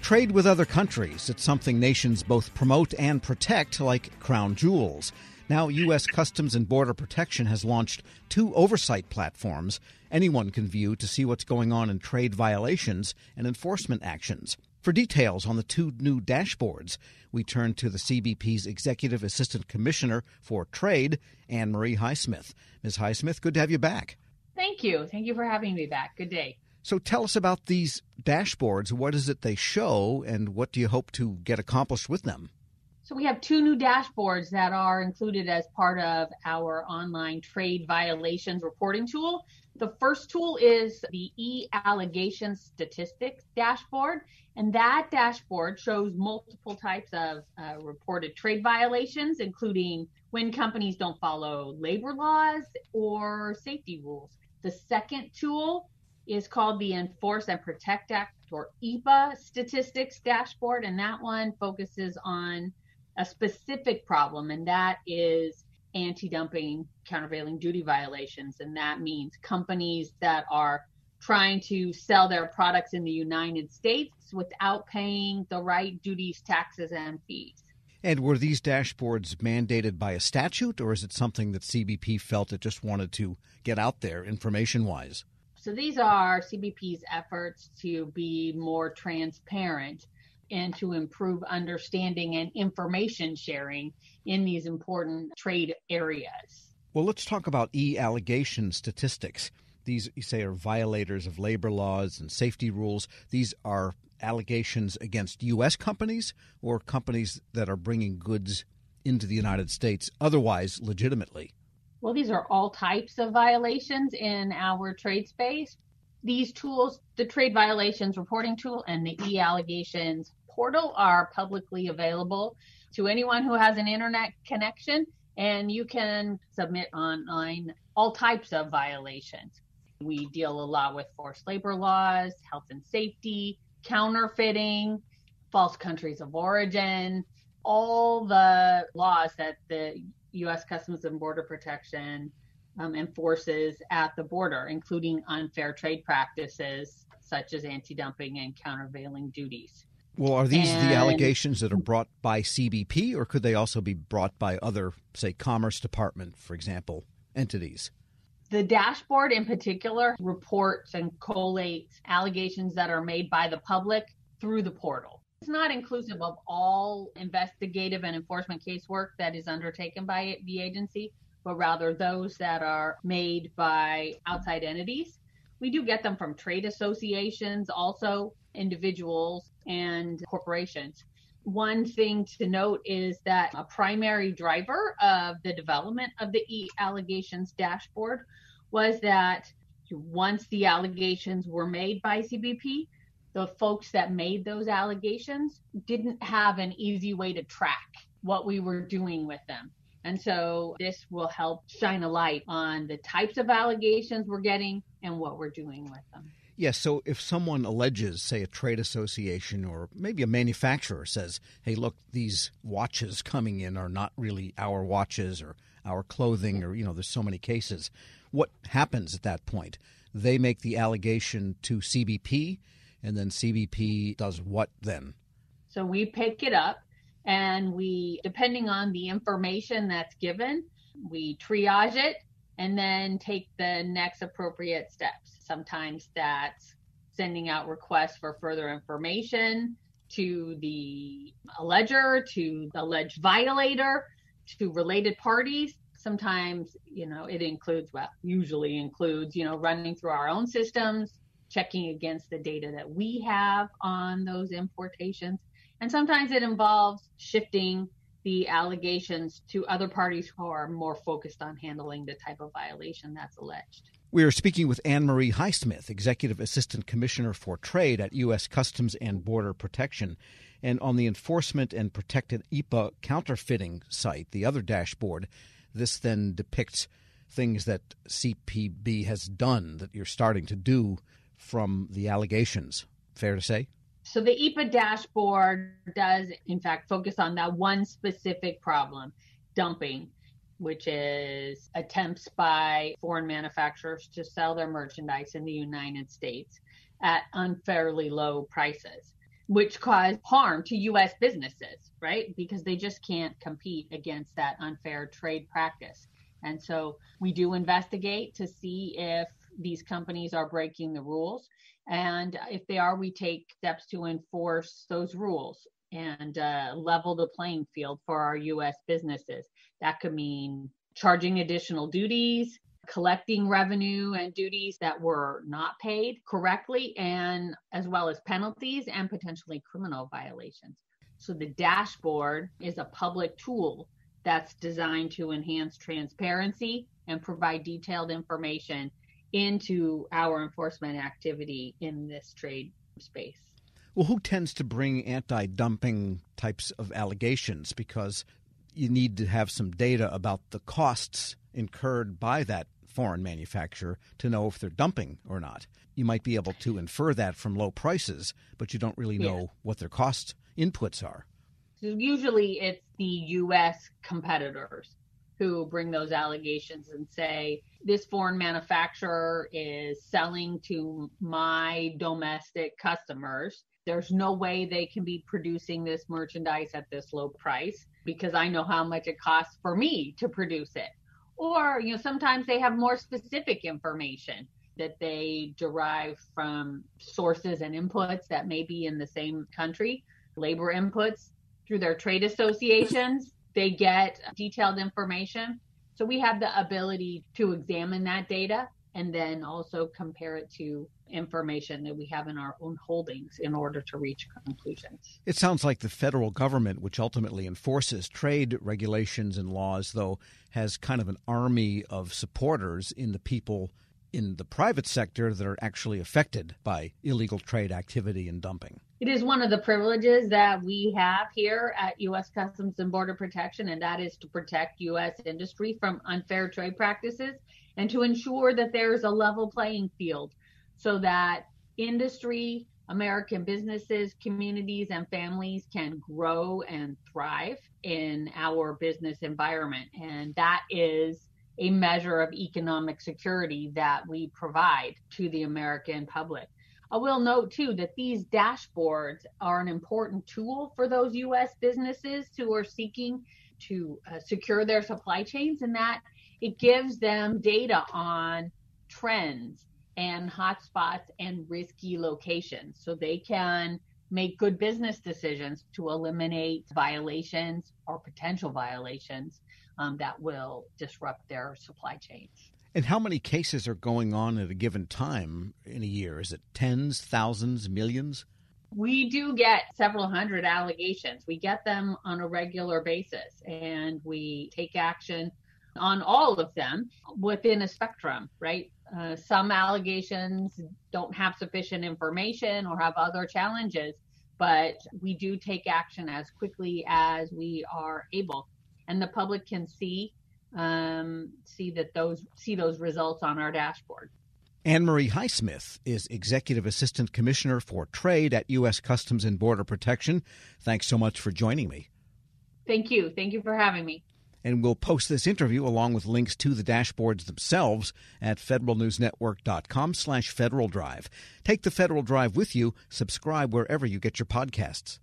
Trade with other countries. It's something nations both promote and protect, like crown jewels. Now, U.S. Customs and Border Protection has launched 2 oversight platforms anyone can view to see what's going on in trade violations and enforcement actions. For details on the 2 new dashboards, we turn to the CBP's Executive Assistant Commissioner for Trade, AnnMarie Highsmith. Ms. Highsmith, good to have you back. Thank you. Thank you for having me back. Good day. So tell us about these dashboards. What is it they show, and what do you hope to get accomplished with them? So we have 2 new dashboards that are included as part of our online trade violations reporting tool. The first tool is the e-allegations statistics dashboard, and that dashboard shows multiple types of reported trade violations, including when companies don't follow labor laws or safety rules. The second tool is called the Enforce and Protect Act, or EPA statistics dashboard, and that one focuses on a specific problem, and that is anti-dumping countervailing duty violations. And that means companies that are trying to sell their products in the United States without paying the right duties, taxes, and fees. And were these dashboards mandated by a statute, or is it something that CBP felt it just wanted to get out there information-wise? So these are CBP's efforts to be more transparent and to improve understanding and information sharing in these important trade areas. Well, let's talk about e-allegation statistics. These, you say, are violators of labor laws and safety rules. These are allegations against U.S. companies or companies that are bringing goods into the United States otherwise legitimately? Well, these are all types of violations in our trade space. These tools, the Trade Violations Reporting Tool and the e-allegations portal, are publicly available to anyone who has an internet connection, and you can submit online all types of violations. We deal a lot with forced labor laws, health and safety, counterfeiting, false countries of origin, all the laws that the U.S. Customs and Border Protection enforces at the border, including unfair trade practices such as anti-dumping and countervailing duties. Well, are these the allegations that are brought by CBP, or could they also be brought by other, say, Commerce Department, for example, entities? The dashboard in particular reports and collates allegations that are made by the public through the portal. It's not inclusive of all investigative and enforcement casework that is undertaken by the agency, but rather those that are made by outside entities. We do get them from trade associations, also individuals and corporations. One thing to note is that a primary driver of the development of the e-allegations dashboard was that once the allegations were made by CBP, the folks that made those allegations didn't have an easy way to track what we were doing with them. And so this will help shine a light on the types of allegations we're getting and what we're doing with them. Yes, so if someone alleges, say, a trade association or maybe a manufacturer says, hey, look, these watches coming in are not really our watches or our clothing, or, there's so many cases, what happens at that point? They make the allegation to CBP, and then CBP does what then? So we pick it up, and we, depending on the information that's given, we triage it and then take the next appropriate steps. Sometimes that's sending out requests for further information to the alleger, to the alleged violator, to related parties. Sometimes, it includes, usually includes, running through our own systems, checking against the data that we have on those importations. And sometimes it involves shifting the allegations to other parties who are more focused on handling the type of violation that's alleged. We are speaking with AnnMarie Highsmith, Executive Assistant Commissioner for Trade at U.S. Customs and Border Protection. And on the Enforcement and Protected EPA counterfeiting site, the other dashboard, this then depicts things that CPB has done, that you're starting to do from the allegations. Fair to say? So the EPA dashboard does, in fact, focus on that one specific problem, dumping, which is attempts by foreign manufacturers to sell their merchandise in the United States at unfairly low prices. which cause harm to U.S. businesses, right? Because they just can't compete against that unfair trade practice. And so we do investigate to see if these companies are breaking the rules. And if they are, we take steps to enforce those rules and level the playing field for our U.S. businesses. That could mean charging additional duties, collecting revenue and duties that were not paid correctly, and as well as penalties and potentially criminal violations. So the dashboard is a public tool that's designed to enhance transparency and provide detailed information into our enforcement activity in this trade space. Well, who tends to bring anti-dumping types of allegations? Because you need to have some data about the costs incurred by that foreign manufacturer to know if they're dumping or not. You might be able to infer that from low prices, but you don't really know what their cost inputs are. So usually it's the U.S. competitors who bring those allegations and say, this foreign manufacturer is selling to my domestic customers. There's no way they can be producing this merchandise at this low price because I know how much it costs for me to produce it. Or, sometimes they have more specific information that they derive from sources and inputs that may be in the same country, labor inputs through their trade associations. They get detailed information. So we have the ability to examine that data and then also compare it to information that we have in our own holdings in order to reach conclusions. It sounds like the federal government, which ultimately enforces trade regulations and laws, though, has kind of an army of supporters in the people in the private sector that are actually affected by illegal trade activity and dumping. It is one of the privileges that we have here at U.S. Customs and Border Protection, and that is to protect U.S. industry from unfair trade practices and to ensure that there is a level playing field so that industry, American businesses, communities, and families can grow and thrive in our business environment. And that is a measure of economic security that we provide to the American public. I will note, too, that these dashboards are an important tool for those U.S. businesses who are seeking to secure their supply chains, and that it gives them data on trends and hotspots and risky locations so they can make good business decisions to eliminate violations or potential violations that will disrupt their supply chains. And how many cases are going on at a given time in a year? Is it tens, thousands, millions? We do get several hundred allegations. We get them on a regular basis, and we take action on all of them within a spectrum, right? Some allegations don't have sufficient information or have other challenges, but we do take action as quickly as we are able. And the public can see those results on our dashboard. AnnMarie Highsmith is Executive Assistant Commissioner for Trade at U.S. Customs and Border Protection. Thanks so much for joining me. Thank you. Thank you for having me. And we'll post this interview along with links to the dashboards themselves at federalnewsnetwork.com/Federal Drive. Take the Federal Drive with you. Subscribe wherever you get your podcasts.